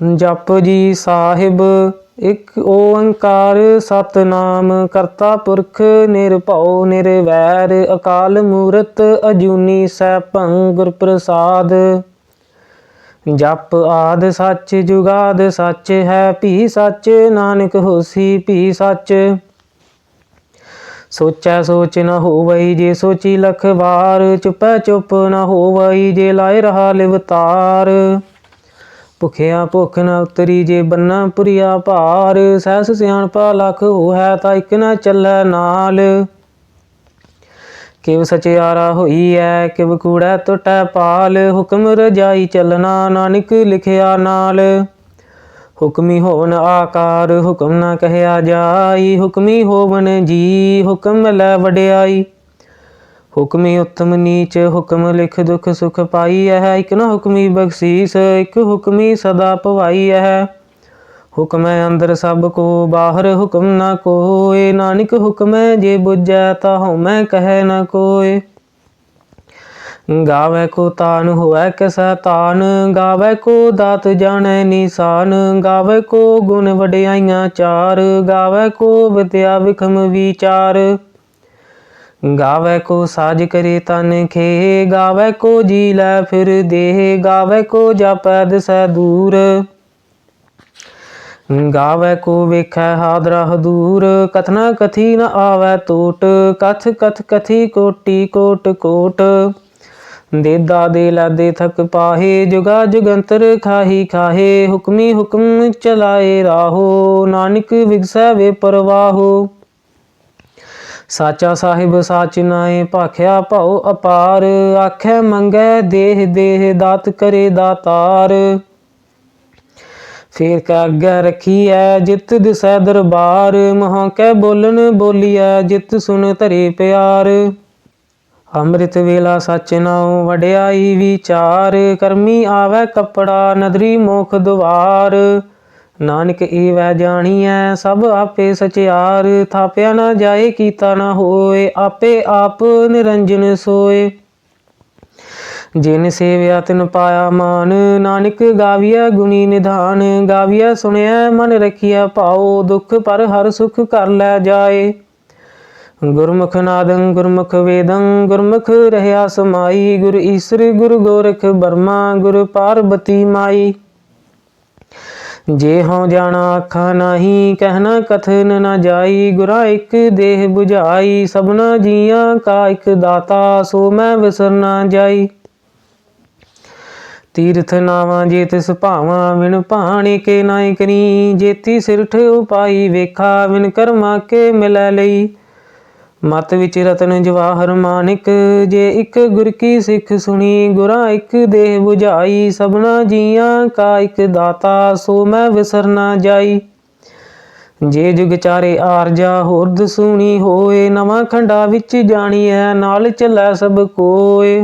जप जी साहिब एक ओंकार सतनाम करता पुरख निरभउ निरवैर अकाल मूरत अजूनी सैभं गुर प्रसाद। जप आद सच जुगाद सच है भी सच नानक होसी भी सच। सोचै सोच न होवई जे सोची लख बार चुपै चुप न होवई जे लाए रहा लिवतार। भुखिया भुख न उतरी जे बन्ना पुरिया भार सहस सियाणपा लख होहै ता इक न चलै नाल। किव सचियारा होई है किव कूड़ै टुटै पाल हुक्म रजाई चलना नानक लिखिया नाल। हुक्मी होवन आकार हुक्म न कहया जाई हुक्मी होवन जी हुक्म लै वड्याई। हुक्मी उत्तम नीच हुक्म लिख दुख सुख पाई है एक न हुक्मी बख्शीस एक हुक्मी सदा पवाई है। हुक्म अंदर सब को बाहर हुक्म न कोय नानक हुक्म जे बुझै ता हउमै कहे न कोय। गावै को तान होवै कैसा तान गावै को दात जानै निशान। गावै को गुण वड्याइयां चार गावै को विद्या विखम विचार। गावै को साज करे तन खे गावै को जी लै फिर देह गावै को जापै दिसै दूर। गावै को वेखै हादरा हदूर कथना कथी न आवै टोट कथ कथ कथी कोटि कोट कोट। देदा दे लैदे थक पाहे जुगा जुगंतर खाही खाहे हुक्मी हुक्म चलाए राहो नानक विगसै वे परवाहो। साचा साहिब साच नाए भाख्या भाओ अपार आखै मंगै देह देह दात करे दातार। फेर कै अग्गै रखी है जित दिसै दरबार महाँ कै बोलन बोलिया जित सुन धरे प्यार। अमृत वेला सच नाओ वड्याई विचार करमी आवै कपड़ा नदरी मोख द्वार। नानक एवै जानियै सब आपे सचियार थाप्या न जाए कीता न होए आपे आप निरंजन सोए। जिन सेव्या तिन पाया मान नानक गाविया गुणी निधान। गाविया सुनिया मन रखिया भाओ दुख पर हर सुख कर लै जाए। गुरमुख नादं गुरमुख वेदं गुरमुख रहया समाई गुर ईसर गुर गोरख बर्मा गुर पार्वती माई। जे हों जाना आखा नाही कहना कथन न जाई गुरा एक देह बुझाई। सबना जिया का एक दाता सो मैं विसर न जाई। तीर्थ नावां जे तिस भावां विन भाणे के नाय करी जेती सिरठ उपाई वेखा विन कर्मा के मिलै लई। मत विच रतन जवाहर मानिक जे एक गुर की सिख सुनी गुरा एक देह बुझाई। सबना जिया का एक दाता सो मैं विसर न जाई। जे जुग चारे आरजा होर दसूनी होए नवां खंडा विच जानिए नाल चलै सब कोय।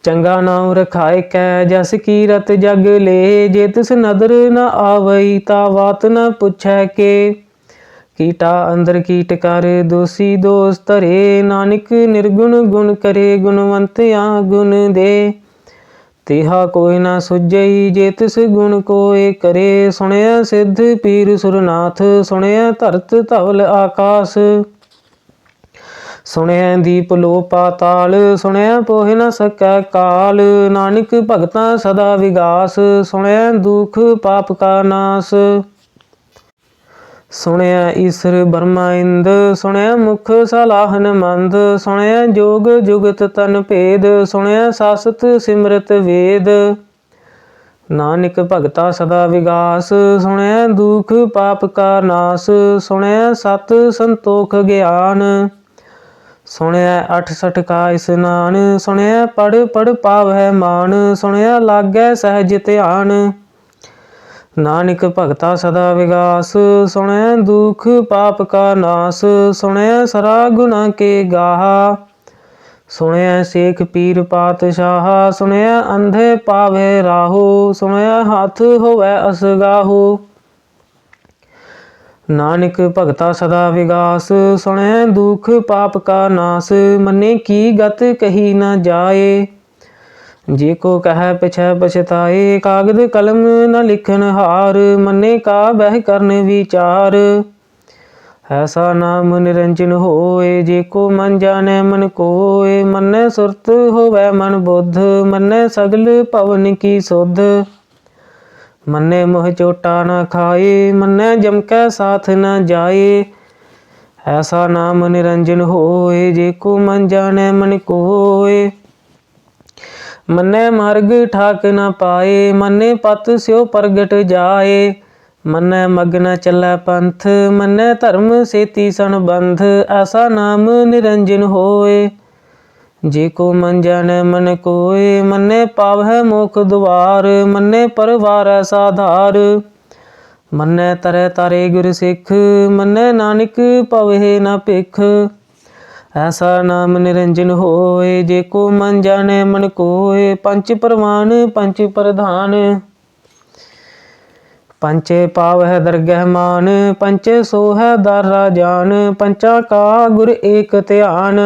चंगा नाम रखाए कै जस कीरत जग ले जे तिस नदर न आवई ता बात न पुछै के। कीटा अंदर कीट कर दोषी दोष धरे नानक निर्गुण गुण करे गुणवंतिया गुण दे। तेहा कोई ना सुझई जे तिस गुण कोय करे सुनया सिद्ध पीर सुरनाथ सुनया धरत धवल आकाश। सुनया दीप लो पाताल सुनया पोह न सकै काल। नानक भगतां सदा विगास सुनया दुख पाप का नाश। सुनया ईसर ब्रह्मा इंद सुनया मुख सलाहन मंद। सुनया जोग जुगत तन भेद सुनया सासत सिमरत वेद। नानक भगता सदा विगास सुनया दुख पाप का नाश। सुनया सत संतोख ज्ञान सुनया 68 का स्नान। सुनया पढ़ पढ़ पावै मान सुनया लागै सहज ध्यान। नानक भगता सदा विगास सुनया दुख पाप का नाश। सुनया सरा गुना के गाहा सुनया शेख पीर पातशाह। सुनया अंधे पावे राहो सुनया हाथ होवै असगाहो। नानक भगता सदा विगास सुनया दुख पाप का नाश। मने की गत कही न जाए जे को कह पिछै पछताए, कागद कलम न लिखन हार, मन्ने का बह करन विचार। ऐसा नाम निरंजन होए, जे को मन जाने मन कोय, मन्ने सुरत होवै मन बुद्ध, मन्ने सगल पवन की सुध। मन्ने मोह चोटा न खाए, मन्ने जम कै साथ न जाए। ऐसा नाम निरंजन होए, जे को मन जाने मन कोय, मन्ने मार्ग ठाक न पाए, मन्ने पत स्यो प्रगट जाए। मन्ने मग्न चलै पंथ, मन्ने धर्म सेती संबंध। ऐसा नाम निरंजन होए, जे को मन जाने मन कोय, मन्ने पावै मोख द्वार, मन्ने परवारै साधार। मन्ने तरह तारे गुर सिख, मन्ने नानक पवै न भिख। ऐसा नाम निरंजन होए, जे को मन जाने मन कोय, पंच प्रमाण पंच प्रधान। पंचे पावै दरगह मान, पंचे सोहै दारा जान, पंचा का गुर एक ध्यान।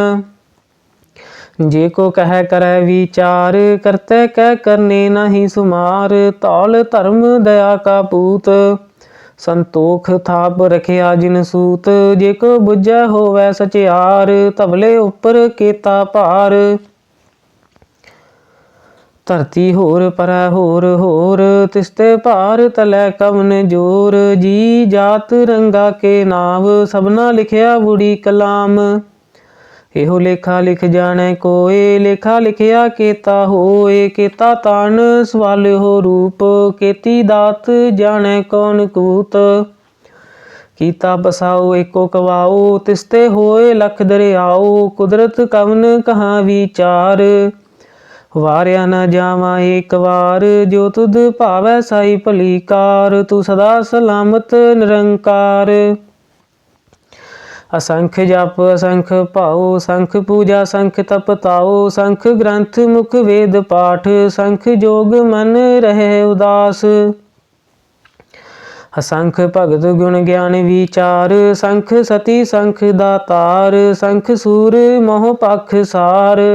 जे को कह करै विचार, करते कह करने नहीं सुमार। तौल धर्म दया का पूत, संतोख थाप रखिया जिन सूत। जे को बुझै होवै सचियार, तबले उपर केता भार। धरती होर परै होर होर, तिसते भार तलै कवन जोर। जी जात रंगा के नाव, सबना लिखिया बुढ़ी कलाम। एहो लेखा लिख जाने कोय, लेखा लिखिया केता होए। केता तान सवाल हो रूप, केती दात जाने कौन कूत। कीता बसाओ एको कवाओ, तिसते होए लख दरियाओ। कुदरत कवन कहाँ विचार, वारिया न जावा एक बार। जो तुध भावै साई भली कार, तू सदा सलामत निरंकार। असंख जप असंख पाओ, संख पूजा संख तप ताओ। संख ग्रंथ मुख वेद पाठ, संख जोग मन रहे उदास। असंख भगत गुण ज्ञान विचार, संख सती संख दातार। संख सूर मोह पख सार,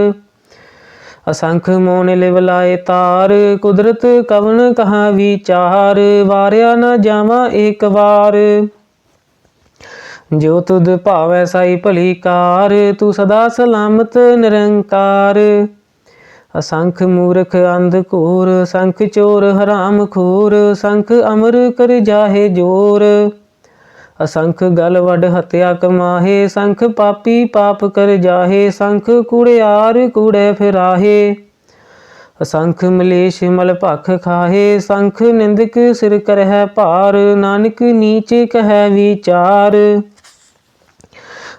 असंख मोन लिव लाए तार। कुदरत कवन कहाँ विचार, वारिया न जावा एक बार। जो तुध भावै साई भली कार, तू सदा सलामत निरंकार। असंख मूर्ख अंध घोर, संख चोर हराम खोर। संख अमर कर जाहे जोर, असंख गल वड हत्या कमाहे। संख पापी पाप कर जाहे, संख कूड़ियार कूड़े फिराहे। असंख मलेश मल भख खाहे, संख निंदक सिर करह भार। नानक नीच कह विचार,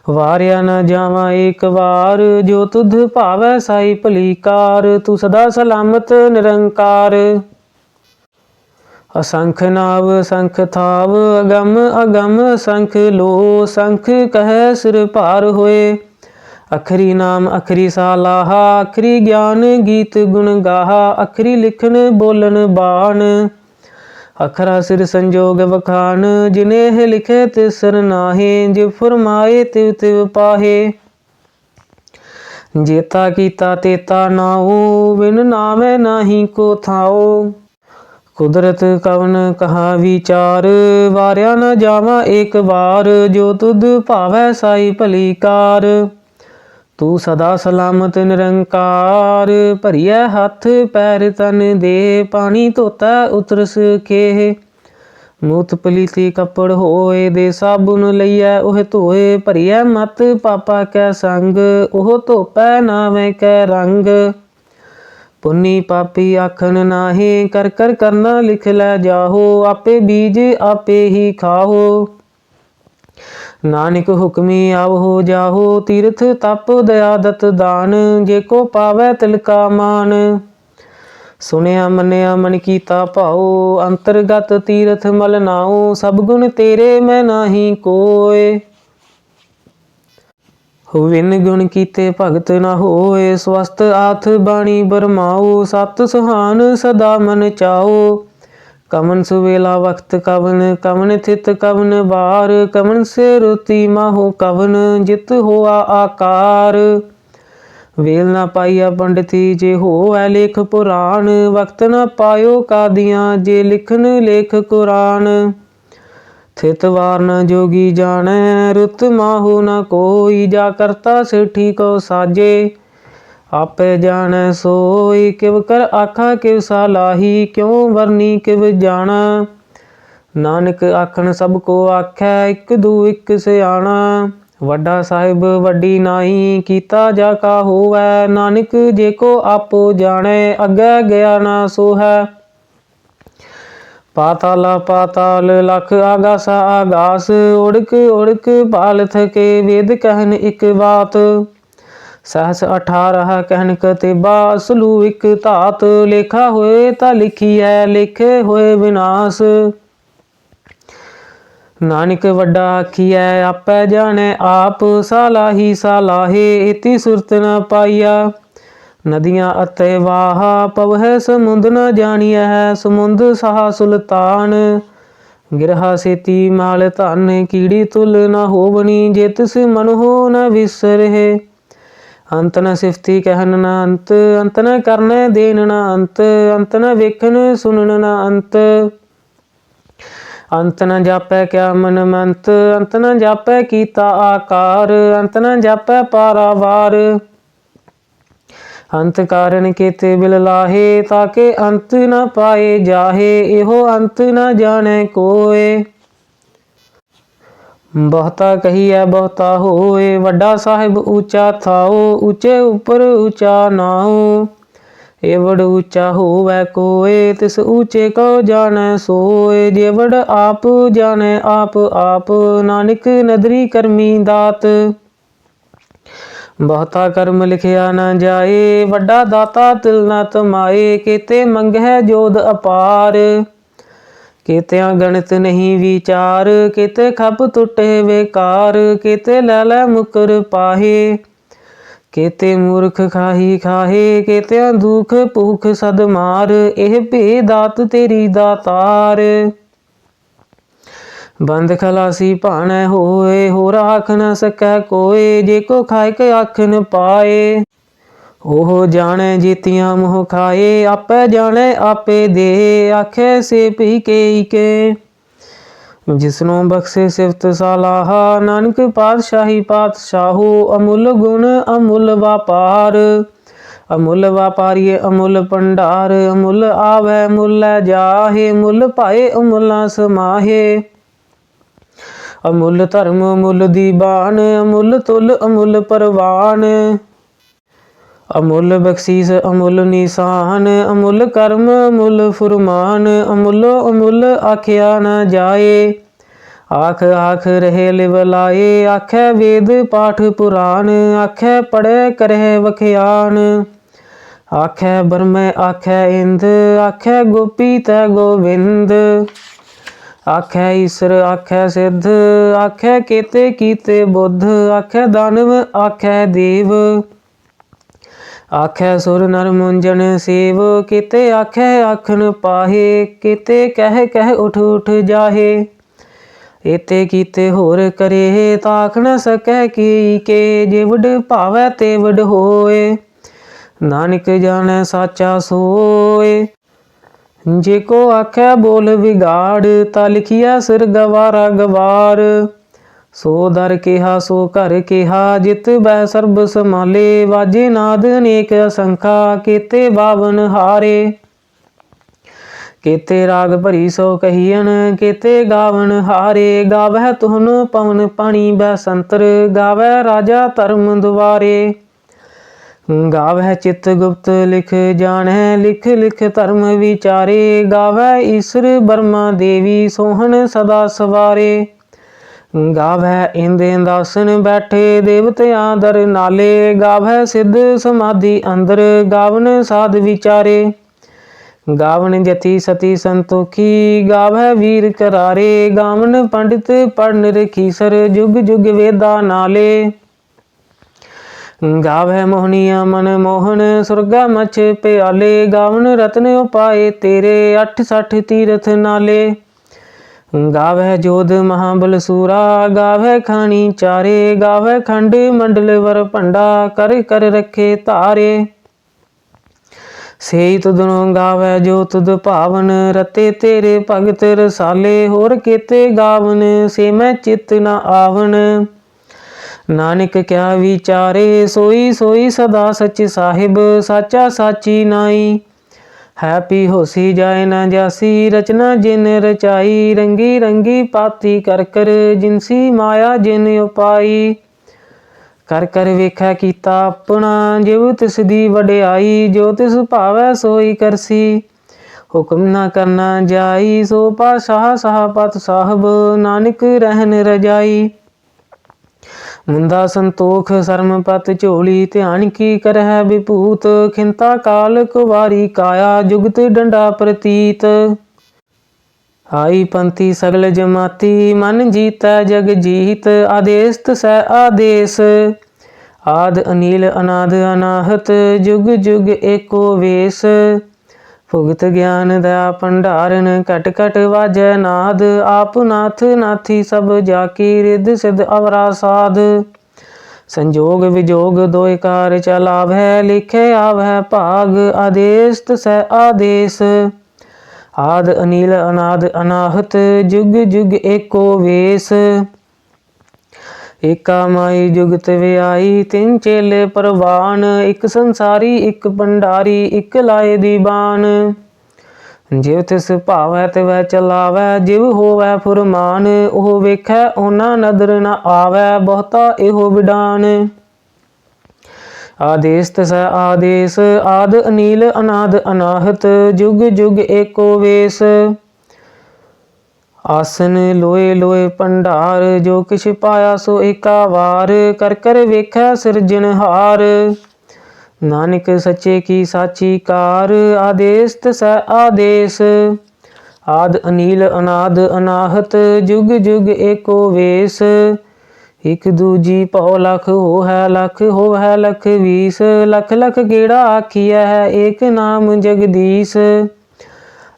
वारिया न जावा एक बार। जो तुध भावै साई भली कार, तू सदा सलामत निरंकार। असंख नाव संख थाव, अगम अगम संख लो। संख कह सिर भार होए, अखरी नाम अखरी सालाहा। अखरी ज्ञान गीत गुण गाहा, अखरी लिखन बोलन बान। अखरा सिर संजोग बखान, जिनेह लिखे तिसर नाहे। जे फरमाए तिव तिव पाहे, जेता कीता तेता नाओ। बिन नामे नाही को थाओ, कुदरत कवन कहाँ विचार। वारिया न जावा एक बार, जो तुध भावै साई भली कार। तू सदा सलामत निरंकार, भरिया हथ पैर तन दे। पानी धोता उतरस खेह, मूत पलीती कपड़ होए। दे साबुन लईऐ ओह धोए, भरिया मत पापा कै संग। ओह धोपै नावे कै रंग। पुन्नी पापी आखन नाहे, कर कर करना लिख लै जाहो। आपे बीज आपे ही खाहो, नानक हुक्मी आवहो जाहो। तीर्थ तप दया दत दान, जे को पावै तिलका मान। सुनिया मनिया मन कीता भाओ, अंतरगत तीर्थ मल नाओ। सब गुण तेरे मैं नाही कोय, विन गुण कीते भगत न होए। स्वस्थ आथ बाणी बरमाओ, सत सुहान सदा मन चाओ। कवन सुवेला वक्त कवन, कवन थित कवन बार। कवन से रुति माहो कवन, जित होआ आकार। ਵੇਲ ਨਾ ਪਾਈਆ ਪੰਡਤੀ ਜੇ ਹੋਵੈ ਲੇਖ ਪੁਰਾਣ, ਵਕਤ ਨਾ ਪਾਇਓ ਕਾਦੀਆਂ ਜੇ ਲਿਖਨ ਲੇਖ ਕੁਰਾਨ। ਥਿਤ ਵਾਰ ਨ ਜੋਗੀ ਜਾਣੈ ਰੁਤ ਮਾਹੂ ਨ ਕੋਈ, ਜਾ ਕਰਤਾ ਸੇਠੀ ਕੋ ਸਾਜੇ ਆਪੇ ਜਾਣੈ सोई। किव कर आखा किव सालाही, क्यों वरनी किव जाना। नानक आखन सब को आखै, इक दू इक सियाणा। वड्डा साहिब वड्डी नाई, कीता जा का होवै। नानक जे को आपो जाणै, अग्गै गया ना सोहै। पाताला पाताल लख आगासा आगास, उड़क उड़क पाल थके वेद कहन इक बात। सहस 18 कहन कतेबा, असलू इक धात। लेखा होए ता लिखिए, लेखे होए विनाश। नानक वड्डा आखिए आपै जाने आप, सालाही सालाहे इति सुरत न पाइया। नदियाँ अते वाहा पवह समुंद न जानिया है, समुंद सहा सुल्तान। गिरहा सेती माल धन, कीड़ी तुल न होवनी, जे तिस मन हो न विसरहे। अंत न सिफती कहन न अंत, अंत न करने देन न अंत, अंत न वेखन सुनन न अंत। अंत न जापै क्या मन मंत, अंत न जापै कीता आकार, अंत न जापै पारावार। अंत कारण केते बिल लाहे, ताके अंत न पाए जाहे, एहो अंत न जाने कोय। बहुता कहिए बहुता होए, वड्डा साहिब ऊंचा थाओ, ऊंचे उपर ऊंचा नाओ। एवड़ ऊंचा होवै कोय, तिस ऊंचे को जाने सोय। जेवड़ आप जाने आप आप, नानक नदरी करमी दात। बहुता कर्म लिखिया न जाए, वड्डा दाता तिल न तमाए। केते मंगै जोध अपार, केत्या गणित नहीं विचार। केते खप टुटे बेकार, केते लै मुकर पाहे। केते मूर्ख खाही खाहे, केत्या दुख भूख सद मार। एह भे दात तेरी दातार। बंद खलासी भाणै होए, होर आख न सकै कोय। जे को खाए के आख न पाए, ओह जाने जीतियां मोह खाए। आपै जाने आपे दे, आखे से पी के। जिसनों बख्शे सिफत सालाहा, नानक पातशाही पातशाहो। अमुल गुण अमुल व्यापार, अमुल व्यापारी अमुल भंडार। अमुल आवे मुल जाहे, मुल पाए अमुल ना समाहे। अमुल धर्म अमुल दीवान, अमुल तुल अमुल परवान। अमुल बख्शीस अमुल निशान, अमुल कर्म अमुल फुरमान। अमुलो अमुल आख्या न जाए, आख आख रहे लिवलाए। आखै वेद पाठ पुराण, आखै पढ़े करह वख्यान। आखै ब्रह्म आखै इंद, आखै गोपी तै गोविंद। आखै ईश्वर आखै सिद्ध, आखै केते कीते बुद्ध। आखै दानव आखै देव, आखै सुर नर मुंजन सेव। केते आखै आखन पाहे, केते कह कह उठ उठ जाहे। एते कीते होर करे, ताक न सकै के। जेवड भावै तेवड होए, नानक जाने साचा सोए। जे को आखै बोल बिगाड़, ता लिखिया सिर गवारा गवार। सो दर केहा सो घर केहा, जित बह सर्ब समाले। वाजे नाद अनेक असंखा, केते बावन हारे। केते राग भरी सो कहियन, केते गावन हारे। गावह तुहन पवन पानी बसंतर, गावै राजा धर्म दुआरे। गावह चित गुप्त लिख जानै, लिख लिख धर्म विचारे। गावै ईश्वर ब्रह्मा देवी, सोहन सदा सवारे। गावै इंद इंदासन बैठे, देवतियां दर नाले। गावै सिद्ध समाधि अंदर, गावन साध विचारे। गावन जति सती संतोखी, गावै वीर करारे। गावन पंडित पढ़ रखीसर, जुग जुग वेदा नाले। गावै मोहनिया मन मोहन, सुरगा मछ प्याले। गावन रत्न उपाय तेरे, 68 तीरथ नाले। गावै जोध महाबल सूरा, गावै खानी चारे, गावै खंड मंडल वर भंडा, कर कर रखे धारे। सेई तुधनो गावै जो तुध भावन, रते तेरे भगत रसाले, होर केते गावन से मैं चित न आवन। नानक क्या विचारे सोई सोई सदा सच साहिब, साचा साची नाई। हैपी होसी जाए न जासी, रचना जिन रचाई, रंगी रंगी पाती कर कर, जिनसी माया जिन उपाई। कर कर वेखै कीता अपना, जिव तिस दी वडियाई, जो तिस भावै सोई करसी। हुक्म न करना जाई, सो पाशाह साहपत साहब, नानक रहन रजाई। मुंदा संतोख सरमपत झोली, ध्यान की करह विभूत, खिंता काल कुवारी काया, जुगत डंडा प्रतीत। आई पंथी सगल जमाती, मन जीतै जग जीत, आदेश तसै आदेश। आद अनिल अनाद अनाहत, जुग जुग एको वेश। भुगत ज्ञान दया भंडारन, घट घट वाजै नाद, आप नाथ नाथी सब जाकी, रिद्ध सिद्ध अवरा साध। संजोग विजोग दोय कार चलावै, लिखे आवै भाग, आदेश तसै आदेश। आद अनिल अनाद अनाहत, जुग जुग एको वेश। एका माई जुगत व्याई, तिन चेले परवान, एक संसारी एक भंडारी, एक लाए दीवान। जिव तिस भावै तिवै चलावै, जिव होवै फुरमान, ओह वेखै ओना नदर न आवै, बहुता एहो विडान। आदेश तसै आदेश, आद अनिल अनाद अनाहत, जुग जुग एको वेश। आसन लोए लोए भंडार, जो किछ पाया सो एका वार, कर कर वेखै सिरजनहार। नानक सच्चे की साची कार, आदेश तसै आदेश। आद अनिल अनाद अनाहत, जुग जुग एको वेश। एक दूजी भौ लख होहै लख, होहै लख बीस, लख लख गेड़ा आखिया है, एक नाम जगदीश।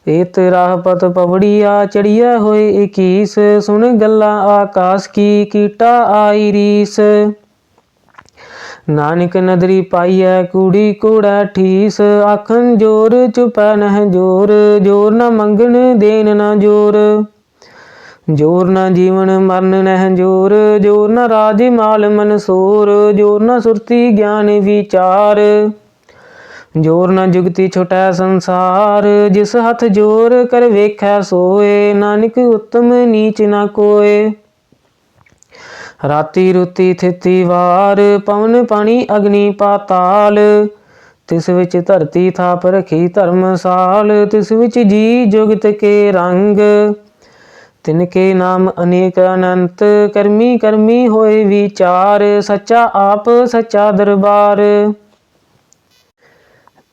एत राह पत पवड़िया, चढ़िया होए इकीस, सुन गल्ला आकाश की, कीटा आई रीस। नानक नदरी पाइयै कूड़ी कूड़ा ठीस, आखन जोर चुपै नह जोर, जोर न मंगन देन न जोर। जोर न जीवन मरण नह जोर, जोर न राज माल मन सोर, जोर न सुरती ज्ञान विचार। जोर न जुगती छुटै संसार, जिस हथ जोर कर वेखै सोए, नानक उत्तम नीच न कोय। राती रुती थिती वार, पवन पानी अग्नि पाताल, तिस विच धरती थाप रखी धर्मसाल, तिस विच जी जुगत के रंग। तिनके नाम अनेक अनंत, करमी करमी होए विचार, सच्चा आप सच्चा दरबार।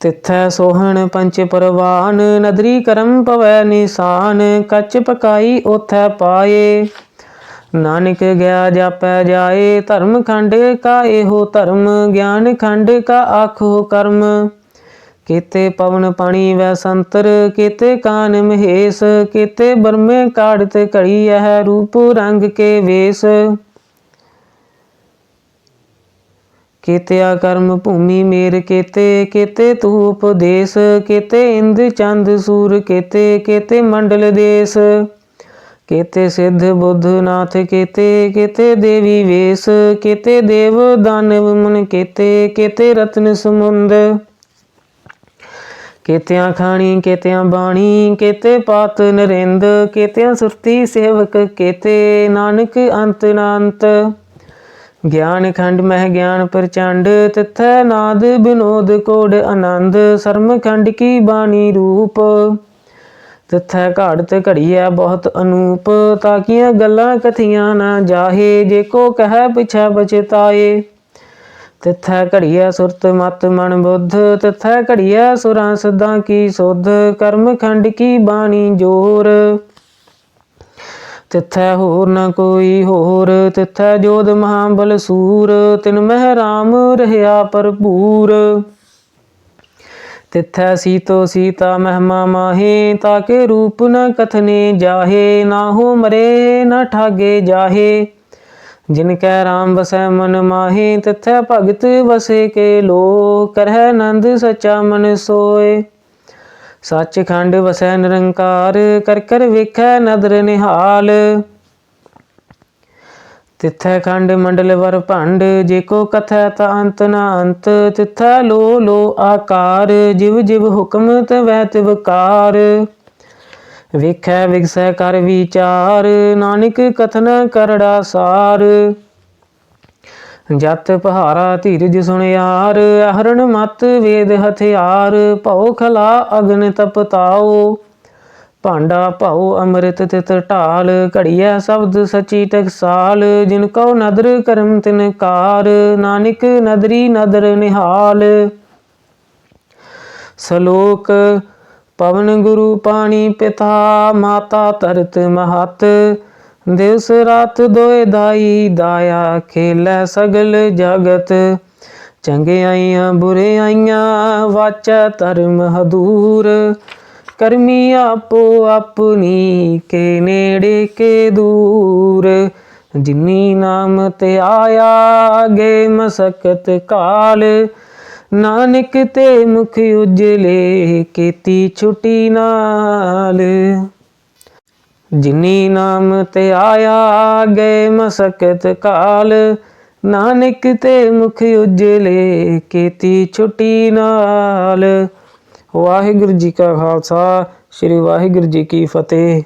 तिथै सोहन पंच परवान, नदरी करम पवै निशान, कच पकाई ओथै पाए। नानक गया जापै जाए, धर्म खंड का एहो धर्म, ज्ञान खंड का आखो कर्म। केते पवन पानी वै संतर, केते कान महेश, केते बरमे काढ़त घड़ी यह रूप रंग के वेश। केत्या कर्म भूमि मेर केते, केते तू उपदेश, केते इंद चंद सूर केते, केते मंडल देश। केते सिद्ध बुद्ध नाथ केते, केते देवी वेश, केते देव दानव मुन केते, केते रत्न समुंद। केत्या खानी केत्या बाणी, केते पात नरेंद, केत्या सुरती सेवक केते, नानक अंत न अंत। ज्ञान खंड मह ज्ञान प्रचंड, तिथै नाद विनोद कोड आनंद, शर्म खंड की बाणी रूप। तिथै घाड़त घड़िया बहुत अनूप, ताकिया गल्लां कथियां न जाहे, जेको कह पिछै बचताए। तिथै घड़िया सुरत मत मन बुद्ध, तिथै घड़िया सुरां सिद्धां की सुध, कर्म खंड की बाणी जोर। तिथै होर न कोई होर, तिथै जोध महाबल सूर, तिन मह राम रहया भरपूर। तिथै सीतो सीता महिमा माहे, ताके रूप न कथने जाहे। ना हो मरे न ठागे जाहे, जिनकै राम बसै मन माहे। तिथै भगत बसे के लो, करहै नंद सच्चा मन सोए। सचखंड वसै निरंकार, कर कर वेखै नदर निहाल। तिथै खंड मंडल वर भंड, जेको कथै ता अंत न अंत। तिथै लो लो आकार, जिव जिव हुक्म तवै तिवकार। वेखै विगसै कर विचार, नानक कथन करड़ा सार। जत पहारा धीरज सुनियार, अहरण मत वेद हथियार। भौ खला अग्न तपताओ, भांडा भाऊ अमृत तित ढाल। घड़िया शब्द सची टकसाल, जिनको नदर करम तिनकार। नानक नदरी नदर निहाल। सलोक पवन गुरु पानी पिता, माता तरत महत। दिवस रात दोए दाई दाया, खेलै सगल जगत। चंगियाइयां बुरियाइयां, वाचै धर्म हदूर। करमी आपो अपनी, के नेड़े के दूर। जिनी नाम ते आया, गे मसकत काल। नानक ते मुख उजले, केती छुटी नाल। जिनी नाम ते आया, गए मसकत काल। नानक ते मुख उजले, केती छुटी नाल। वाहिगुरू जी का खालसा, श्री वाहिगुरू जी की फतेह।